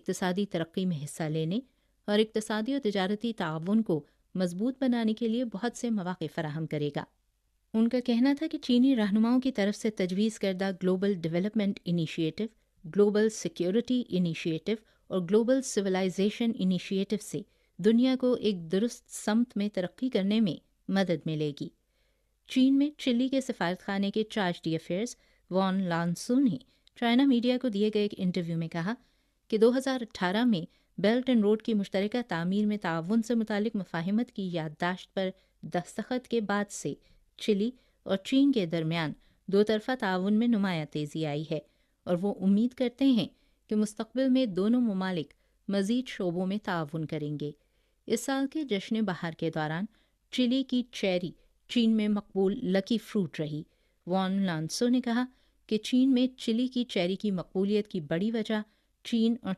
इक्तसादी तरक्की में हिस्सा लेने और इक्तसादी और तिजारती ताउन को मजबूत बनाने के लिए बहुत से मौक़े फराहम करेगा। उनका कहना था कि चीनी रहनुमाओं की तरफ से तजवीज़ करदा global development initiative, global security initiative और ग्लोबल सिविलाइजेशन इनिशिएटिव से दुनिया को एक दुरुस्त समत में तरक्की करने में मदद मिलेगी। चीन में चिली के सफारत खाने के चार्ज डी अफेयर्स वॉन लानसू ने चाइना मीडिया को दिए गए एक इंटरव्यू में कहा कि 2018 में बेल्ट एंड रोड की मुश्तरका तामीर में ताउन से मुतालिक मुफाहिमत की याददाश्त पर दस्तखत के बाद से चिली और चीन के दरमियान दो तरफ़ा ताउन में नुमाया तेज़ी आई है और वो उम्मीद करते हैं कि मुस्तक़बिल में दोनों ममालिक मज़ीद शोबों में ताउन करेंगे। इस साल के जश्न बहार के दौरान चिली की चेरी चीन में मकबूल लकी फ्रूट रही। वॉन लानसो ने कहा कि चीन में चिली की चेरी की मकबूलियत की बड़ी वजह चीन और